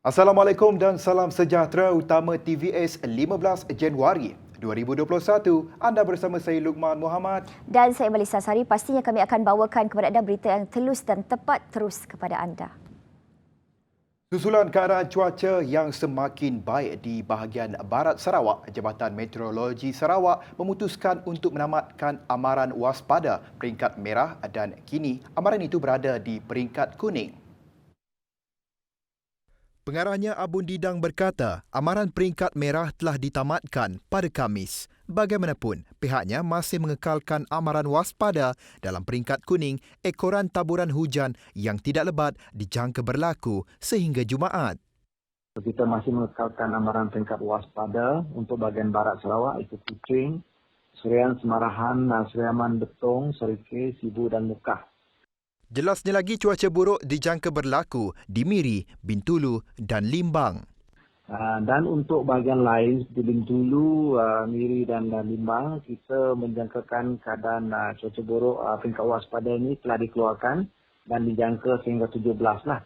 Assalamualaikum dan salam sejahtera utama TVS 15 Januari 2021. Anda bersama saya Luqman Muhammad. Dan saya Melissa Sari. Pastinya kami akan bawakan kepada anda berita yang telus dan tepat terus kepada anda. Susulan keadaan cuaca yang semakin baik di bahagian barat Sarawak, Jabatan Meteorologi Sarawak memutuskan untuk menamatkan amaran waspada peringkat merah dan kini amaran itu berada di peringkat kuning. Pengarahnya Abun Didang berkata, amaran peringkat merah telah ditamatkan pada Khamis. Bagaimanapun, pihaknya masih mengekalkan amaran waspada dalam peringkat kuning ekoran taburan hujan yang tidak lebat dijangka berlaku sehingga Jumaat. Kita masih mengekalkan amaran peringkat waspada untuk bahagian barat Sarawak, itu Kuching, Serian, Semarahan, Seriaman, Betong, Serikei, Sibu dan Mukah. Jelasnya lagi, cuaca buruk dijangka berlaku di Miri, Bintulu dan Limbang. Dan untuk bahagian lain seperti Bintulu, Miri dan Limbang, kita menjangkakan keadaan cuaca buruk peringkat waspada ini telah dikeluarkan dan dijangka sehingga 17 lah.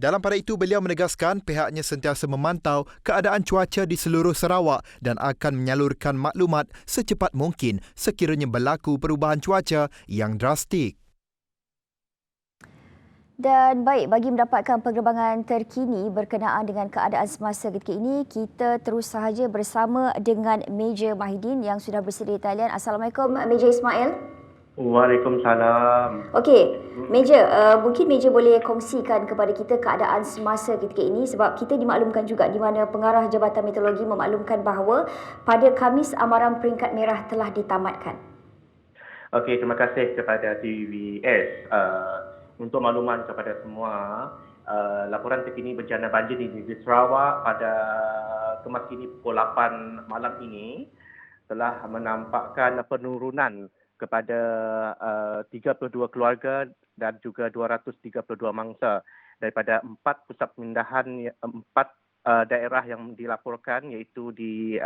Dalam pada itu, beliau menegaskan pihaknya sentiasa memantau keadaan cuaca di seluruh Sarawak dan akan menyalurkan maklumat secepat mungkin sekiranya berlaku perubahan cuaca yang drastik. Dan baik, bagi mendapatkan pengembangan terkini berkenaan dengan keadaan semasa ketika ini, kita terus sahaja bersama dengan Major Mahidin yang sudah bersedia di talian. Assalamualaikum, Major Ismail. Waalaikumsalam. Okey, Major, mungkin Major boleh kongsikan kepada kita keadaan semasa ketika ini sebab kita dimaklumkan juga di mana pengarah Jabatan Meteorologi memaklumkan bahawa pada Khamis amaran peringkat merah telah ditamatkan. Okey, terima kasih kepada TVS. Untuk makluman kepada semua, laporan terkini bencana banjir di negeri Sarawak pada kemas kini pukul 8 malam ini telah menampakkan penurunan kepada 32 keluarga dan juga 232 mangsa daripada 4 pusat pemindahan, 4 daerah yang dilaporkan, iaitu di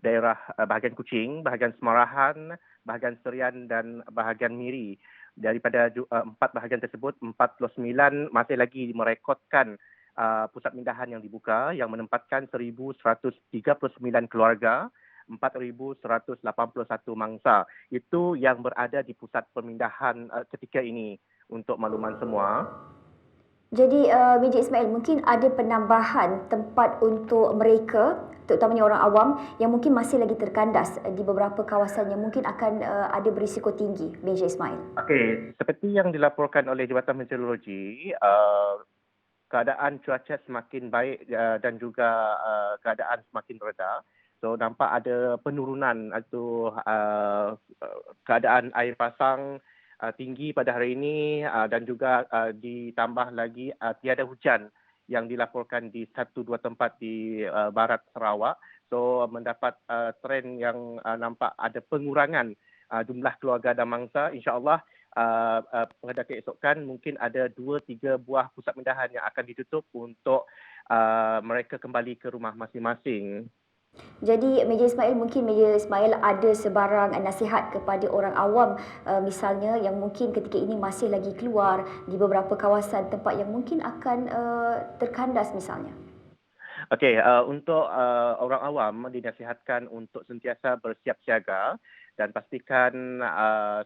daerah bahagian Kuching, bahagian Semarahan, bahagian Serian dan bahagian Miri. Daripada 4 bahagian tersebut, 49 masih lagi merekodkan pusat pemindahan yang dibuka yang menempatkan 1,139 keluarga, 4,181 mangsa. Itu yang berada di pusat pemindahan ketika ini untuk makluman semua. Jadi, Major Ismail, mungkin ada penambahan tempat untuk mereka, terutamanya orang awam, yang mungkin masih lagi terkandas di beberapa kawasan yang mungkin akan ada berisiko tinggi, Major Ismail. Okey, seperti yang dilaporkan oleh Jabatan Meteorologi, keadaan cuaca semakin baik dan juga keadaan semakin reda. So, nampak ada penurunan atau keadaan air pasang tinggi pada hari ini dan juga ditambah lagi tiada hujan yang dilaporkan di 1-2 tempat di barat Sarawak. So, mendapat trend yang nampak ada pengurangan jumlah keluarga dan mangsa. InsyaAllah pada keesokan mungkin ada 2-3 buah pusat pemindahan yang akan ditutup untuk mereka kembali ke rumah masing-masing. Jadi, Major Ismail, mungkin Major Ismail ada sebarang nasihat kepada orang awam misalnya yang mungkin ketika ini masih lagi keluar di beberapa kawasan tempat yang mungkin akan terkandas misalnya. Okey, untuk orang awam dinasihatkan untuk sentiasa bersiap siaga dan pastikan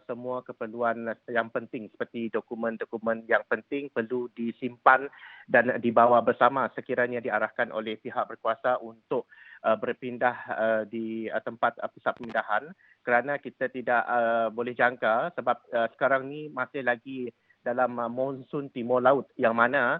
semua keperluan yang penting seperti dokumen-dokumen yang penting perlu disimpan dan dibawa bersama sekiranya diarahkan oleh pihak berkuasa untuk berpindah di tempat pusat pemindahan, kerana kita tidak boleh jangka sebab sekarang ni masih lagi dalam monsun timur laut yang mana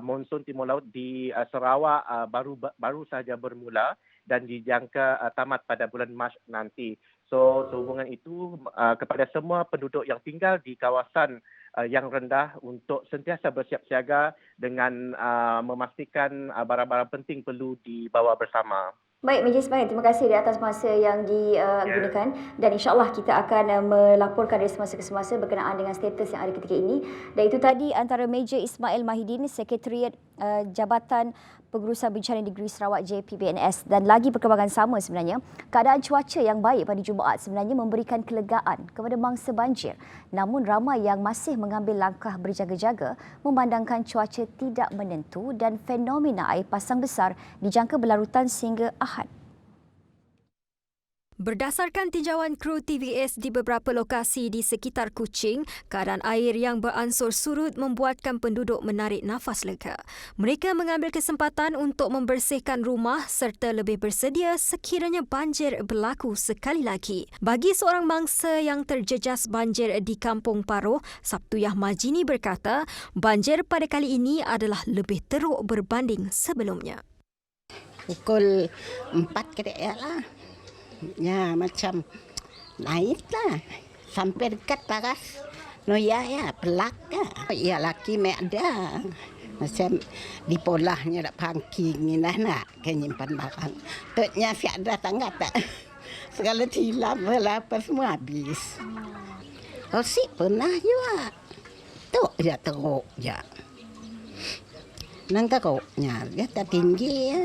monsun timur laut di Sarawak baru saja bermula dan dijangka tamat pada bulan Mac nanti. So, sehubungan itu kepada semua penduduk yang tinggal di kawasan yang rendah untuk sentiasa bersiap siaga dengan memastikan barang-barang penting perlu dibawa bersama. Baik, Major Ismail, terima kasih di atas masa yang digunakan dan insyaAllah kita akan melaporkan dari semasa ke semasa berkenaan dengan status yang ada ketika ini. Dan itu tadi antara Major Ismail Mahidin, Sekretariat Jabatan Pengurusan Bencana Negeri Sarawak JPBNS. Dan lagi perkembangan sama sebenarnya, keadaan cuaca yang baik pada Jumaat sebenarnya memberikan kelegaan kepada mangsa banjir. Namun ramai yang masih mengambil langkah berjaga-jaga memandangkan cuaca tidak menentu dan fenomena air pasang besar dijangka berlarutan sehingga Ahad. Berdasarkan tinjauan kru TVS di beberapa lokasi di sekitar Kuching, keadaan air yang beransur surut membuatkan penduduk menarik nafas lega. Mereka mengambil kesempatan untuk membersihkan rumah serta lebih bersedia sekiranya banjir berlaku sekali lagi. Bagi seorang mangsa yang terjejas banjir di Kampung Paroh, Sabtuyah Majini berkata, banjir pada kali ini adalah lebih teruk berbanding sebelumnya. Pukul 4 kira lah. Ya, macam naiklah sampai dekat paras. No ya pelak lah. Ya laki mek ada. Macam di polahnya dak pangking ni nak ke nyimpan barang. Teknya si ada tangga tak. Segala tilam apa semua habis. Oh si pernah juga. Tok dia teruk je. Nang teruknya dia tak tinggi ya.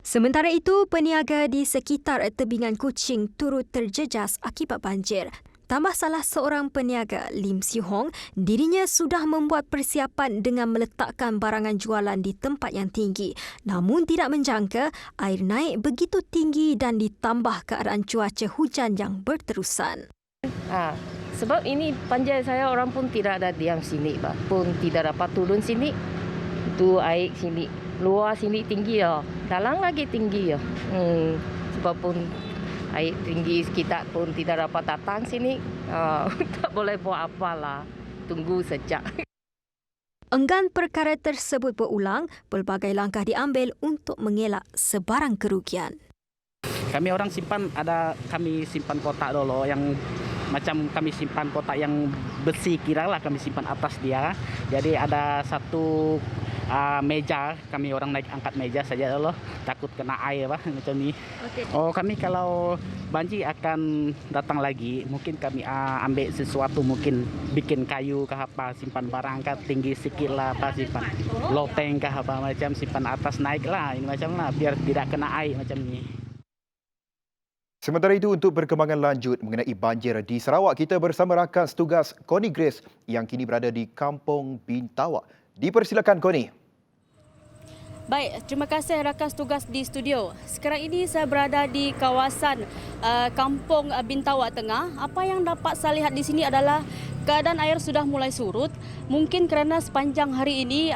Sementara itu, peniaga di sekitar tebingan Kuching turut terjejas akibat banjir. Tambah salah seorang peniaga, Lim Si Hong, dirinya sudah membuat persiapan dengan meletakkan barangan jualan di tempat yang tinggi. Namun tidak menjangka air naik begitu tinggi dan ditambah keadaan cuaca hujan yang berterusan. Sebab ini panjang saya orang pun tidak ada diam sini, pun tidak dapat turun sini. Itu air sini. Luar sini tinggi ya, dalam lagi tinggi ya. Sebab pun air tinggi kita pun tidak dapat datang sini. Tak boleh buat apalah, tunggu saja. Enggan perkara tersebut berulang, pelbagai langkah diambil untuk mengelak sebarang kerugian. Kami orang kami simpan kotak dulu yang macam kami simpan kotak yang bersih kiralah kami simpan atas dia. Jadi ada satu meja, kami orang naik angkat meja saja dulu, takut kena air macam ni. Okay. Oh kami kalau banjir akan datang lagi, mungkin kami ambil sesuatu, mungkin bikin kayu ke apa, simpan barang ke tinggi sikit lah, apa simpan loteng ke apa macam simpan atas naik lah, ini macam lah biar tidak kena air macam ni. Sementara itu, untuk perkembangan lanjut mengenai banjir di Sarawak, kita bersama rakan setugas Connie Grace yang kini berada di Kampung Bintawak. Dipersilakan Connie. Baik, terima kasih rakan setugas di studio. Sekarang ini saya berada di kawasan Kampung Bintawak Tengah. Apa yang dapat saya lihat di sini adalah keadaan air sudah mulai surut. Mungkin kerana sepanjang hari ini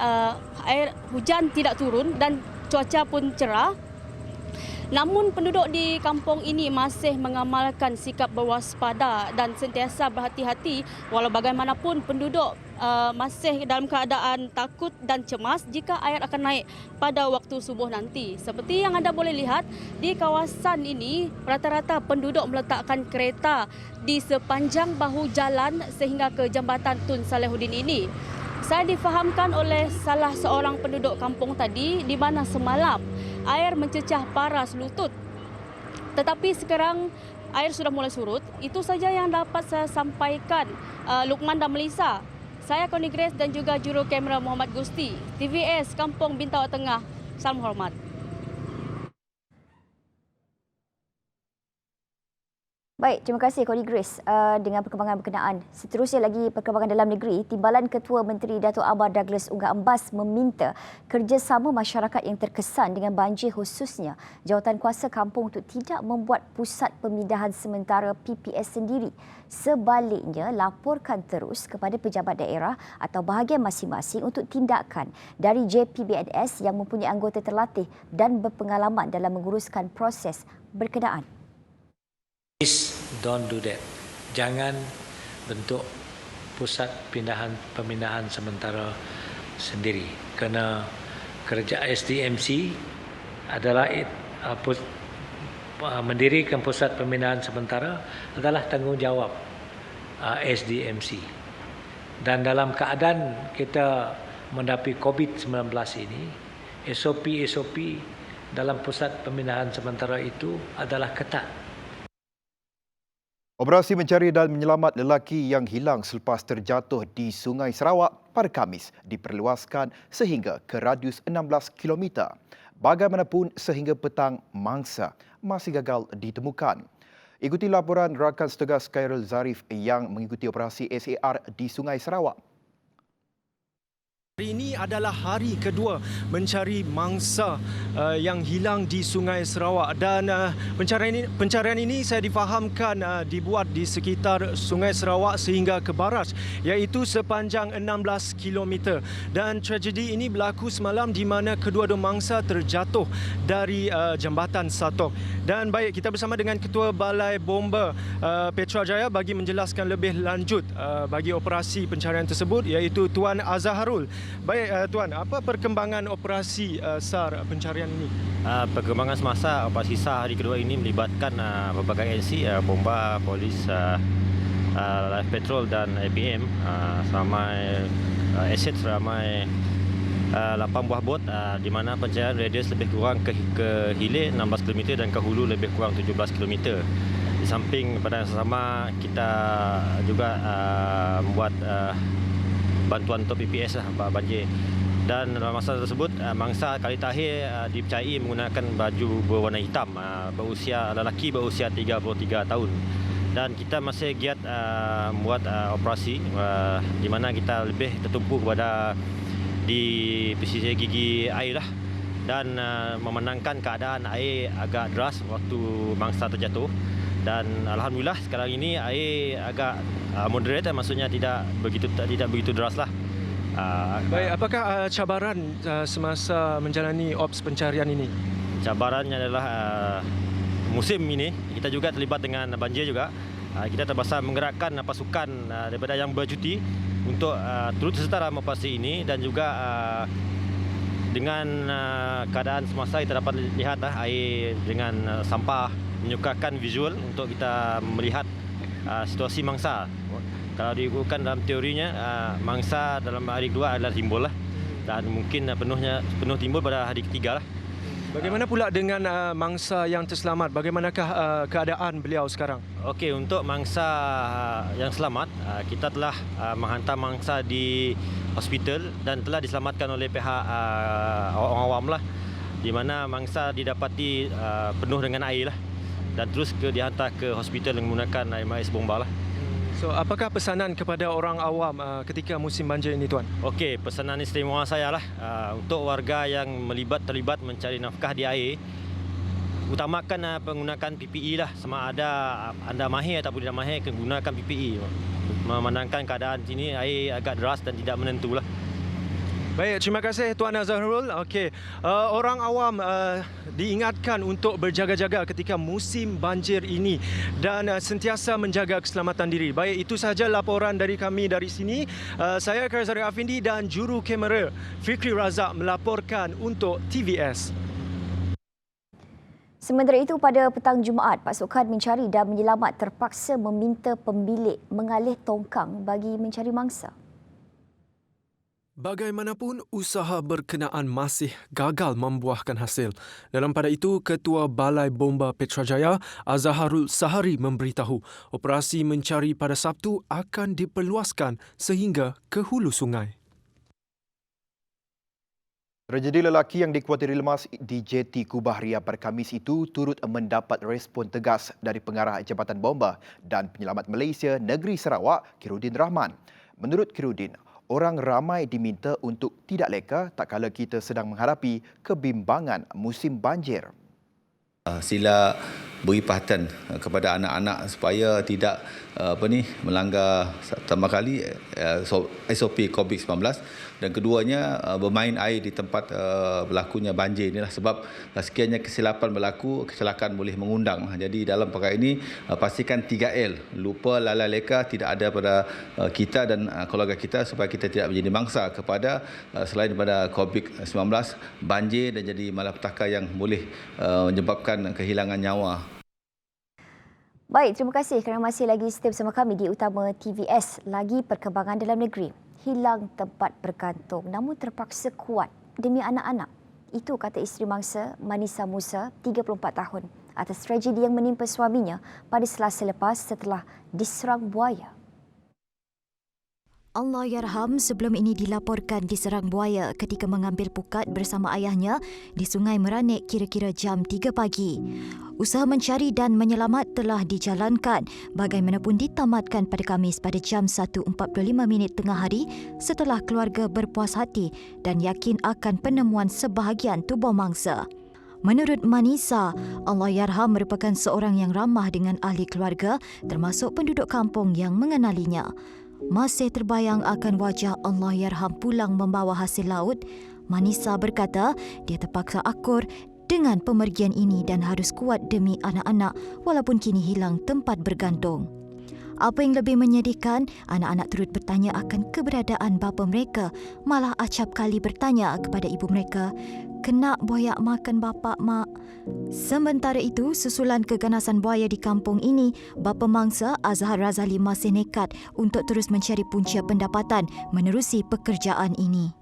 air hujan tidak turun dan cuaca pun cerah. Namun penduduk di kampung ini masih mengamalkan sikap berwaspada dan sentiasa berhati-hati walau bagaimanapun penduduk masih dalam keadaan takut dan cemas jika air akan naik pada waktu subuh nanti. Seperti yang anda boleh lihat, di kawasan ini rata-rata penduduk meletakkan kereta di sepanjang bahu jalan sehingga ke Jambatan Tun Salehuddin ini. Saya difahamkan oleh salah seorang penduduk kampung tadi di mana semalam air mencecah parah selutut. Tetapi sekarang air sudah mulai surut. Itu saja yang dapat saya sampaikan. Lukman dan Melissa. Saya Connie Grace dan juga juru kamera Muhammad Gusti. TVS Kampung Bintawak Tengah. Salam hormat. Baik, terima kasih Connie Grace dengan perkembangan berkenaan. Seterusnya lagi perkembangan dalam negeri, Timbalan Ketua Menteri Datuk Amar Douglas Unggat Embas meminta kerjasama masyarakat yang terkesan dengan banjir khususnya Jawatankuasa Kampung untuk tidak membuat pusat pemindahan sementara PPS sendiri. Sebaliknya, laporkan terus kepada pejabat daerah atau bahagian masing-masing untuk tindakan dari JPBNS yang mempunyai anggota terlatih dan berpengalaman dalam menguruskan proses berkenaan. Please don't do that. Jangan bentuk pusat pemindahan sementara sendiri. Kerana kerja SDMC adalah mendirikan pusat pemindahan sementara adalah tanggungjawab SDMC. Dan dalam keadaan kita menghadapi COVID-19 ini, SOP dalam pusat pemindahan sementara itu adalah ketat. Operasi mencari dan menyelamat lelaki yang hilang selepas terjatuh di Sungai Sarawak pada Khamis diperluaskan sehingga ke radius 16 km. Bagaimanapun sehingga petang mangsa masih gagal ditemukan. Ikuti laporan rakan setugas Khairul Zarif yang mengikuti operasi SAR di Sungai Sarawak. Hari ini adalah hari kedua mencari mangsa yang hilang di Sungai Sarawak dan pencarian ini saya difahamkan dibuat di sekitar Sungai Sarawak sehingga ke Baras, iaitu sepanjang 16 km. Dan tragedi ini berlaku semalam di mana kedua-dua mangsa terjatuh dari Jambatan Satok. Dan baik, kita bersama dengan Ketua Balai Bomba Petrajaya bagi menjelaskan lebih lanjut bagi operasi pencarian tersebut, iaitu Tuan Azharul. Baik Tuan, apa perkembangan operasi SAR pencarian ini? Perkembangan semasa operasi SAR hari kedua ini melibatkan berbagai agensi, bomba, polis, live patrol dan APM, seramai aset seramai 8 buah bot, di mana pencarian radius lebih kurang ke hilir 16 km dan ke hulu lebih kurang 17 km. Di samping pada yang sama kita juga membuat bantuan untuk PPS banjir. Dan dalam masa tersebut mangsa kali terakhir dipercayai menggunakan baju berwarna hitam, lelaki berusia 33 tahun. Dan kita masih giat membuat operasi di mana kita lebih tertumpu kepada di pesisir gigi air lah, dan memandangkan keadaan air agak deras waktu mangsa terjatuh. Dan alhamdulillah sekarang ini air agak moderate, maksudnya tidak begitu deras lah. Baik, apakah cabaran semasa menjalani ops pencarian ini? Cabarannya adalah musim ini kita juga terlibat dengan banjir juga. Kita terpaksa menggerakkan pasukan daripada yang bercuti untuk turut serta dalam operasi ini, dan juga dengan keadaan semasa kita dapat lihat air dengan sampah menyukarkan visual untuk kita melihat situasi mangsa. Kalau diukurkan dalam teorinya, mangsa dalam hari kedua adalah timbul lah, dan mungkin penuh timbul pada hari ketiga lah. Bagaimana pula dengan mangsa yang terselamat? Bagaimanakah keadaan beliau sekarang? Okey, untuk mangsa yang selamat, kita telah menghantar mangsa di hospital dan telah diselamatkan oleh pihak orang awam lah, di mana mangsa didapati penuh dengan air lah, dan terus dihantar ke hospital menggunakan MRS bomba lah. So, apakah pesanan kepada orang awam ketika musim banjir ini, Tuan? Okey, pesanan istimewa saya lah untuk warga yang terlibat mencari nafkah di air, utamakan penggunakan PPE lah. Sama ada anda mahir ataupun tidak mahir, gunakan PPE. Memandangkan keadaan sini air agak deras dan tidak menentu lah. Baik, terima kasih Tuan Azharul. Okey, orang awam diingatkan untuk berjaga-jaga ketika musim banjir ini dan sentiasa menjaga keselamatan diri. Baik, itu sahaja laporan dari kami dari sini. Saya Khairul Zarif Afindi dan juru kamera Fikri Razak melaporkan untuk TVS. Sementara itu, pada petang Jumaat, pasukan mencari dan menyelamat terpaksa meminta pembilik mengalih tongkang bagi mencari mangsa. Bagaimanapun, usaha berkenaan masih gagal membuahkan hasil. Dalam pada itu, Ketua Balai Bomba Petrajaya, Azharul Sahari memberitahu operasi mencari pada Sabtu akan diperluaskan sehingga ke hulu sungai. Tragedi lelaki yang dikuatiri lemas di jeti Kubah Ria pada Khamis itu turut mendapat respon tegas dari pengarah Jabatan Bomba dan Penyelamat Malaysia Negeri Sarawak, Khairuddin Rahman. Menurut Khairuddin, orang ramai diminta untuk tidak leka tak kala kita sedang menghadapi kebimbangan musim banjir. Sila beri perhatian kepada anak-anak supaya tidak melanggar pertama kali SOP COVID-19, dan keduanya bermain air di tempat berlakunya banjir inilah, sebab sekiranya kesilapan berlaku, kecelakaan boleh mengundang. Jadi dalam perkara ini pastikan 3L, lupa, lalai, leka tidak ada pada kita dan keluarga kita, supaya kita tidak menjadi mangsa kepada selain daripada COVID-19, banjir dan jadi malapetaka yang boleh menyebabkan kehilangan nyawa. Baik, terima kasih kerana masih lagi setia bersama kami di Utama TVS. Lagi perkembangan dalam negeri. Hilang tempat bergantung namun terpaksa kuat demi anak-anak. Itu kata isteri mangsa Manisa Musa, 34 tahun, atas tragedi yang menimpa suaminya pada Selasa lepas setelah diserang buaya. Allahyarham sebelum ini dilaporkan diserang buaya ketika mengambil pukat bersama ayahnya di Sungai Meranik kira-kira jam 3 pagi. Usaha mencari dan menyelamat telah dijalankan bagaimanapun ditamatkan pada Khamis pada jam 1.45 tengah hari setelah keluarga berpuas hati dan yakin akan penemuan sebahagian tubuh mangsa. Menurut Manisa, Allahyarham merupakan seorang yang ramah dengan ahli keluarga termasuk penduduk kampung yang mengenalinya. Masih terbayang akan wajah Allahyarham pulang membawa hasil laut, Manisa berkata dia terpaksa akur dengan pemergian ini dan harus kuat demi anak-anak walaupun kini hilang tempat bergantung. Apa yang lebih menyedihkan, anak-anak turut bertanya akan keberadaan bapa mereka, malah acap kali bertanya kepada ibu mereka, "Kena buaya makan bapa, mak?" Sementara itu, susulan keganasan buaya di kampung ini, bapa mangsa Azhar Razali masih nekat untuk terus mencari punca pendapatan menerusi pekerjaan ini.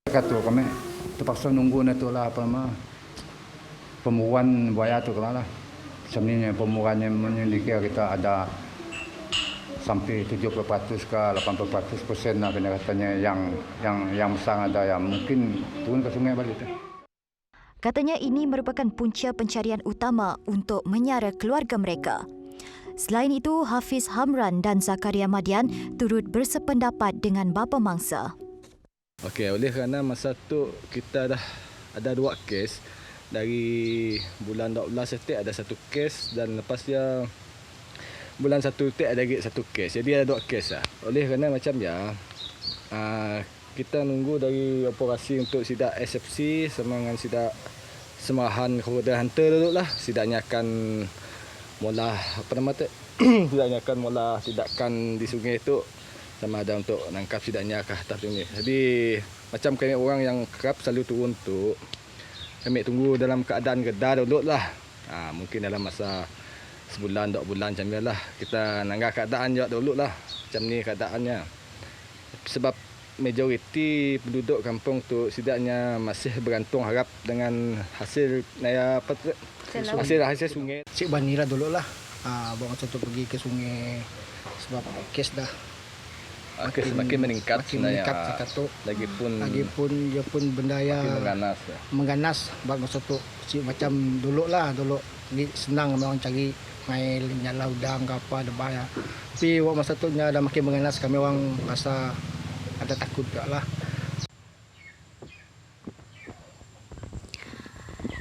Kata kami terpaksa nunggu natulah apa nama pemuruan buaya tu lah. Sebenarnya pemuruannya menyelidiki kita ada sampai 70% ke 80% lah pendapatannya yang besar ada yang mungkin turun ke sungai balik tu. Katanya ini merupakan punca pencarian utama untuk menyara keluarga mereka. Selain itu, Hafiz Hamran dan Zakaria Madian turut bersependapat dengan bapa mangsa. Okey, oleh kerana masa tu kita dah ada 2 kes. Dari bulan 12 setik ada 1 kes dan lepas dia bulan 1 setik ada lagi 1 kes. Jadi ada 2 kes lah. Oleh kerana macam kita nunggu dari operasi untuk sidak SFC sama dengan sidak semerahan Krokodil Hunter dulu lah. Sidaknya akan mula sidaknya akan mula tidakkan di sungai tu sama ada untuk nangkap sidaknya ke atas sungai. Jadi macam kami orang yang kerap selalu turun tu, kami tunggu dalam keadaan gedar dulu lah. Mungkin dalam masa sebulan, 2 bulan macam ni lah. Kita nanggap keadaan juga dulu lah. Macam ni keadaannya. Sebab majoriti penduduk kampung tu sidaknya masih bergantung harap dengan hasil hasil sungai. Cik Banira dulu lah. Bawa tu pergi ke sungai sebab kes dah makin meningkat cakap tu. Lagipun dia pun benda yang mengganas buat masa tu. Macam dulu ni senang orang cari main nyala udang ke apa ada bahaya. Tapi masa tu dah makin mengganas, kami orang rasa ada takut juga lah.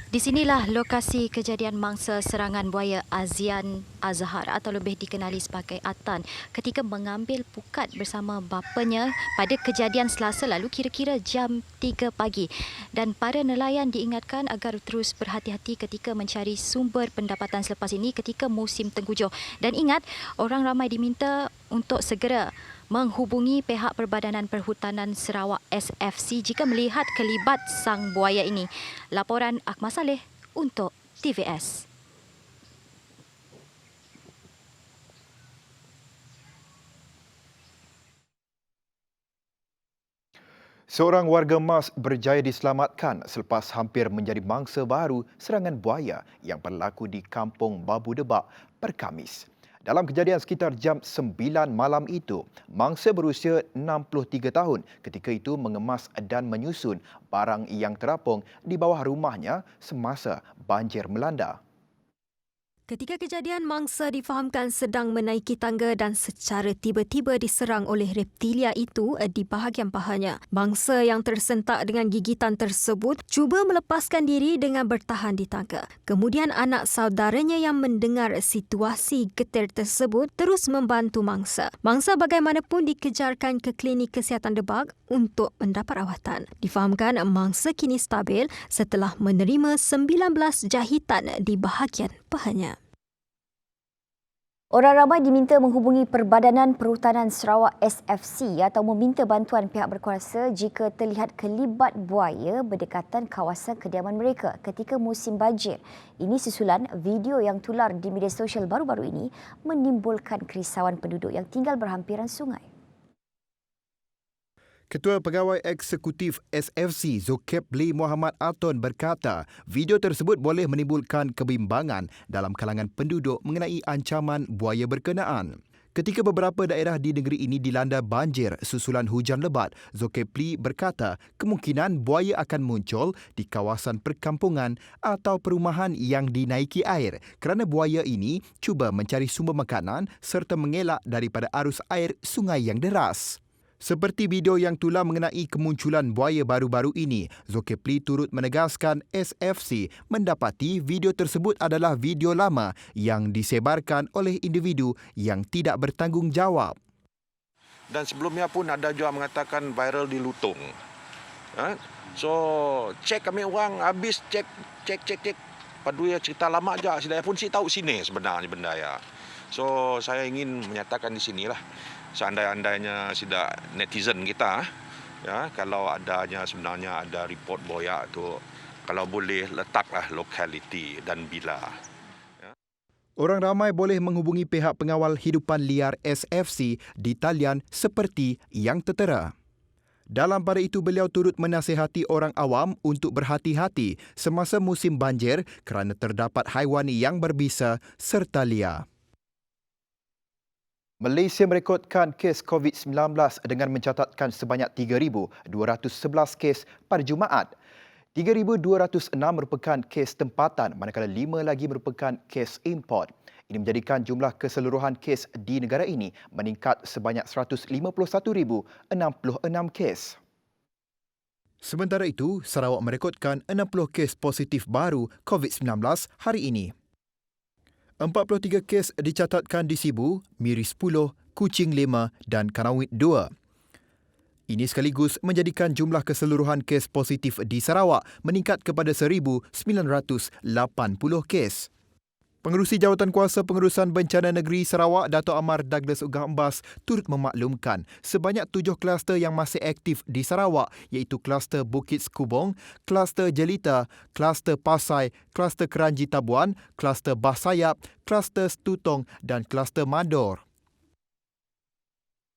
Di sinilah lokasi kejadian mangsa serangan buaya Azian Azhar atau lebih dikenali sebagai Atan ketika mengambil pukat bersama bapanya pada kejadian Selasa lalu kira-kira jam 3 pagi. Dan para nelayan diingatkan agar terus berhati-hati ketika mencari sumber pendapatan selepas ini ketika musim tengkujuh. Dan ingat, orang ramai diminta untuk segera menghubungi pihak Perbadanan Perhutanan Sarawak SFC jika melihat kelibat sang buaya ini. Laporan Akmal Saleh untuk TVS. Seorang warga Mas berjaya diselamatkan selepas hampir menjadi mangsa baru serangan buaya yang berlaku di Kampung Babu Debak per Khamis. Dalam kejadian sekitar jam 9 malam itu, mangsa berusia 63 tahun ketika itu mengemas dan menyusun barang yang terapung di bawah rumahnya semasa banjir melanda. Ketika kejadian, mangsa difahamkan sedang menaiki tangga dan secara tiba-tiba diserang oleh reptilia itu di bahagian pahanya. Mangsa yang tersentak dengan gigitan tersebut cuba melepaskan diri dengan bertahan di tangga. Kemudian anak saudaranya yang mendengar situasi getir tersebut terus membantu mangsa. Mangsa bagaimanapun dikejarkan ke klinik kesihatan Debak untuk mendapat rawatan. Difahamkan mangsa kini stabil setelah menerima 19 jahitan di bahagian pahanya. Orang ramai diminta menghubungi Perbadanan Perhutanan Sarawak SFC atau meminta bantuan pihak berkuasa jika terlihat kelibat buaya berdekatan kawasan kediaman mereka ketika musim banjir. Ini susulan video yang tular di media sosial baru-baru ini menimbulkan kerisauan penduduk yang tinggal berhampiran sungai. Ketua Pegawai Eksekutif SFC Zokep Lee Muhammad Aton berkata video tersebut boleh menimbulkan kebimbangan dalam kalangan penduduk mengenai ancaman buaya berkenaan. Ketika beberapa daerah di negeri ini dilanda banjir susulan hujan lebat, Zulkifli berkata kemungkinan buaya akan muncul di kawasan perkampungan atau perumahan yang dinaiki air kerana buaya ini cuba mencari sumber makanan serta mengelak daripada arus air sungai yang deras. Seperti video yang tular mengenai kemunculan buaya baru-baru ini, Zulkifli turut menegaskan SFC mendapati video tersebut adalah video lama yang disebarkan oleh individu yang tidak bertanggungjawab. Dan sebelumnya pun ada juga mengatakan viral di Lutung. So, cek kami orang habis cek. Padu ya cerita lama aja. Saya pun tahu sini sebenarnya benda ya. So, saya ingin menyatakan di sinilah. Seandainya sudah netizen kita, ya, kalau adanya sebenarnya ada report boyak tu, kalau boleh letaklah lokaliti dan bila. Ya. Orang ramai boleh menghubungi pihak pengawal hidupan liar SFC di talian seperti yang tertera. Dalam pada itu, beliau turut menasihati orang awam untuk berhati-hati semasa musim banjir kerana terdapat haiwan yang berbisa serta liar. Malaysia merekodkan kes COVID-19 dengan mencatatkan sebanyak 3,211 kes pada Jumaat. 3,206 merupakan kes tempatan, manakala 5 lagi merupakan kes import. Ini menjadikan jumlah keseluruhan kes di negara ini meningkat sebanyak 151,066 kes. Sementara itu, Sarawak merekodkan 60 kes positif baru COVID-19 hari ini. 43 kes dicatatkan di Sibu, Miri 10, Kuching 5 dan Kanawit 2. Ini sekaligus menjadikan jumlah keseluruhan kes positif di Sarawak meningkat kepada 1,980 kes. Pengerusi Jawatankuasa Pengurusan Bencana Negeri Sarawak, Dato' Amar Douglas Ugah Embas, turut memaklumkan sebanyak 7 kluster yang masih aktif di Sarawak iaitu kluster Bukit Sekubong, kluster Jelita, kluster Pasai, kluster Keranji Tabuan, kluster Bahsayap, kluster Stutong dan kluster Mador.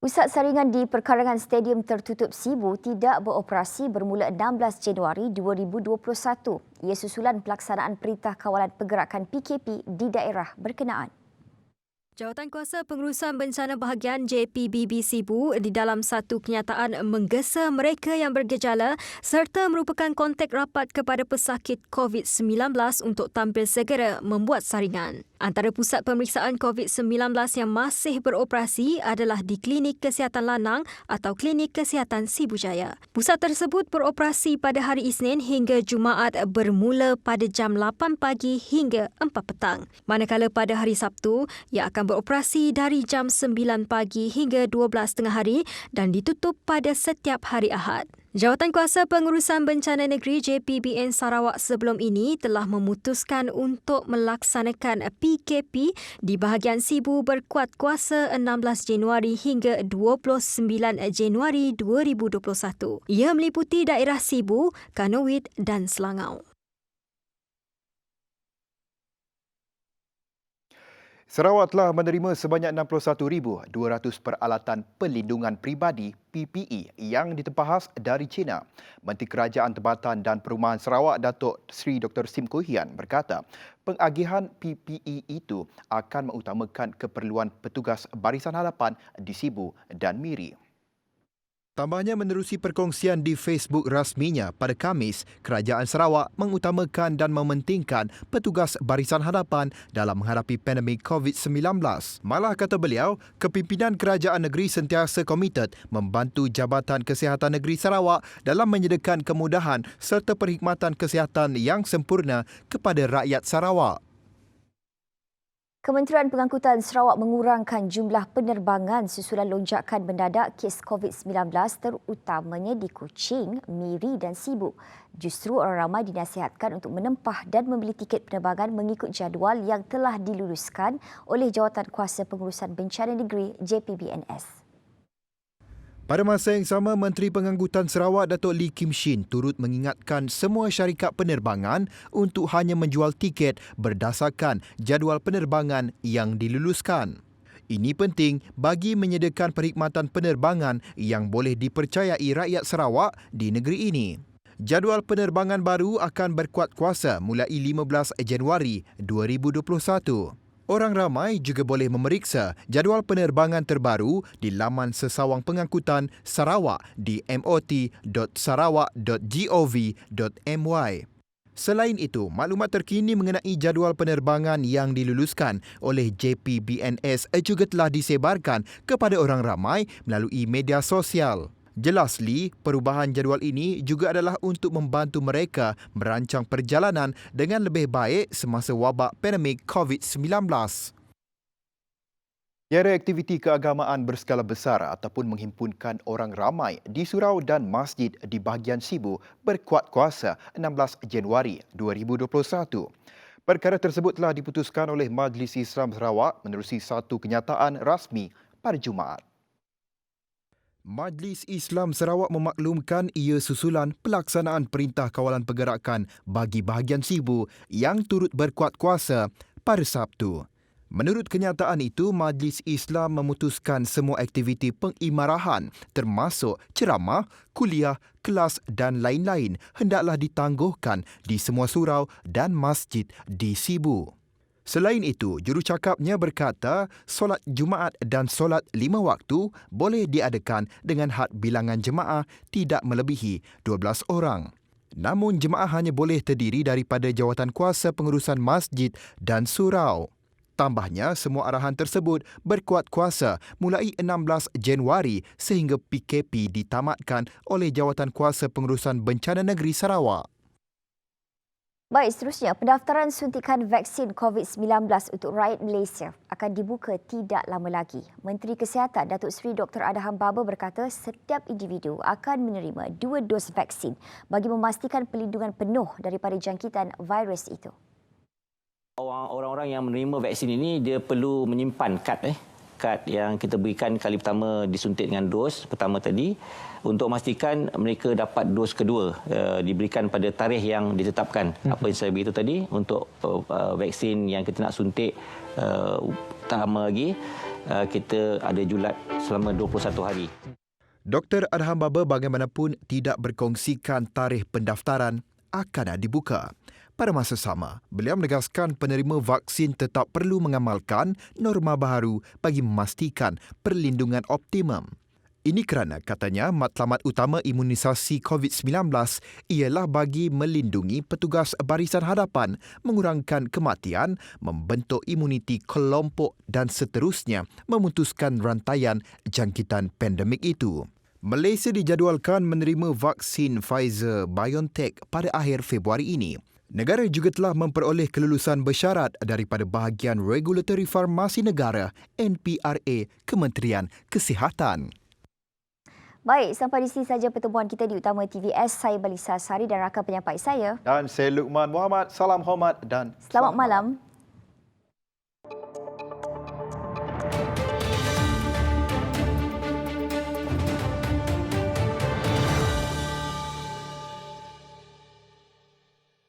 Pusat saringan di perkarangan Stadium Tertutup Sibu tidak beroperasi bermula 16 Januari 2021. Ia susulan pelaksanaan Perintah Kawalan Pergerakan PKP di daerah berkenaan. Jawatankuasa Pengurusan Bencana Bahagian JPBB Sibu di dalam satu kenyataan menggesa mereka yang bergejala serta merupakan kontak rapat kepada pesakit COVID-19 untuk tampil segera membuat saringan. Antara pusat pemeriksaan COVID-19 yang masih beroperasi adalah di Klinik Kesihatan Lanang atau Klinik Kesihatan Sibu Jaya. Pusat tersebut beroperasi pada hari Isnin hingga Jumaat bermula pada jam 8 pagi hingga 4 petang. Manakala pada hari Sabtu, ia akan beroperasi dari jam 9 pagi hingga 12 tengah hari dan ditutup pada setiap hari Ahad. Jawatankuasa Pengurusan Bencana Negeri JPBN Sarawak sebelum ini telah memutuskan untuk melaksanakan PKP di bahagian Sibu berkuat kuasa 16 Januari hingga 29 Januari 2021. Ia meliputi daerah Sibu, Kanowit dan Selangau. Sarawak telah menerima sebanyak 61,200 peralatan perlindungan peribadi PPE yang ditempahas dari China. Menteri Kerajaan Tempatan dan Perumahan Sarawak, Datuk Seri Dr. Sim Kohian berkata, pengagihan PPE itu akan mengutamakan keperluan petugas barisan hadapan di Sibu dan Miri. Tambahnya, menerusi perkongsian di Facebook rasminya pada Khamis, Kerajaan Sarawak mengutamakan dan mementingkan petugas barisan hadapan dalam menghadapi pandemik COVID-19. Malah, kata beliau, kepimpinan Kerajaan Negeri sentiasa komited membantu Jabatan Kesihatan Negeri Sarawak dalam menyediakan kemudahan serta perkhidmatan kesihatan yang sempurna kepada rakyat Sarawak. Kementerian Pengangkutan Sarawak mengurangkan jumlah penerbangan susulan lonjakan mendadak kes COVID-19 terutamanya di Kuching, Miri dan Sibu. Justru orang ramai dinasihatkan untuk menempah dan membeli tiket penerbangan mengikut jadual yang telah diluluskan oleh Jawatankuasa Pengurusan Bencana Negeri JPBNS. Pada masa yang sama, Menteri Pengangkutan Sarawak Datuk Lee Kim Shin turut mengingatkan semua syarikat penerbangan untuk hanya menjual tiket berdasarkan jadual penerbangan yang diluluskan. Ini penting bagi menyediakan perkhidmatan penerbangan yang boleh dipercayai rakyat Sarawak di negeri ini. Jadual penerbangan baru akan berkuat kuasa mulai 15 Januari 2021. Orang ramai juga boleh memeriksa jadual penerbangan terbaru di laman sesawang pengangkutan Sarawak di mot.sarawak.gov.my. Selain itu, maklumat terkini mengenai jadual penerbangan yang diluluskan oleh JPBNS juga telah disebarkan kepada orang ramai melalui media sosial. Jelas Lee, perubahan jadual ini juga adalah untuk membantu mereka merancang perjalanan dengan lebih baik semasa wabak pandemik COVID-19. Tiada aktiviti keagamaan berskala besar ataupun menghimpunkan orang ramai di surau dan masjid di bahagian Sibu berkuat kuasa 16 Januari 2021. Perkara tersebut telah diputuskan oleh Majlis Islam Sarawak menerusi satu kenyataan rasmi pada Jumaat. Majlis Islam Sarawak memaklumkan ia susulan pelaksanaan Perintah Kawalan Pergerakan bagi bahagian Sibu yang turut berkuat kuasa pada Sabtu. Menurut kenyataan itu, Majlis Islam memutuskan semua aktiviti pengimarahan termasuk ceramah, kuliah, kelas dan lain-lain hendaklah ditangguhkan di semua surau dan masjid di Sibu. Selain itu, jurucakapnya berkata solat Jumaat dan solat 5 waktu boleh diadakan dengan had bilangan jemaah tidak melebihi 12 orang. Namun jemaah hanya boleh terdiri daripada jawatankuasa pengurusan masjid dan surau. Tambahnya, semua arahan tersebut berkuat kuasa mulai 16 Januari sehingga PKP ditamatkan oleh Jawatankuasa Pengurusan Bencana Negeri Sarawak. Baik, seterusnya, pendaftaran suntikan vaksin COVID-19 untuk rakyat Malaysia akan dibuka tidak lama lagi. Menteri Kesihatan Datuk Seri Dr. Adham Baba berkata setiap individu akan menerima 2 dos vaksin bagi memastikan perlindungan penuh daripada jangkitan virus itu. Orang-orang yang menerima vaksin ini dia perlu menyimpan kad yang kita berikan kali pertama disuntik dengan dos pertama tadi untuk memastikan mereka dapat dos kedua diberikan pada tarikh yang ditetapkan. Apa yang saya beritahu tadi untuk vaksin yang kita nak suntik tak lama lagi kita ada julat selama 21 hari. Dr. Adham Baba bagaimanapun tidak berkongsikan tarikh pendaftaran akan dibuka. Pada masa sama, beliau menegaskan penerima vaksin tetap perlu mengamalkan norma baharu bagi memastikan perlindungan optimum. Ini kerana, katanya, matlamat utama imunisasi COVID-19 ialah bagi melindungi petugas barisan hadapan, mengurangkan kematian, membentuk imuniti kelompok dan seterusnya memutuskan rantaian jangkitan pandemik itu. Malaysia dijadualkan menerima vaksin Pfizer-BioNTech pada akhir Februari ini. Negara juga telah memperoleh kelulusan bersyarat daripada bahagian Regulatory Farmasi Negara NPRA Kementerian Kesihatan. Baik, sampai di sini saja pertemuan kita di Utama TVS. Saya Balisa Sari dan rakan penyampai saya. Dan saya Luqman Muhammad. Salam hormat dan selamat malam.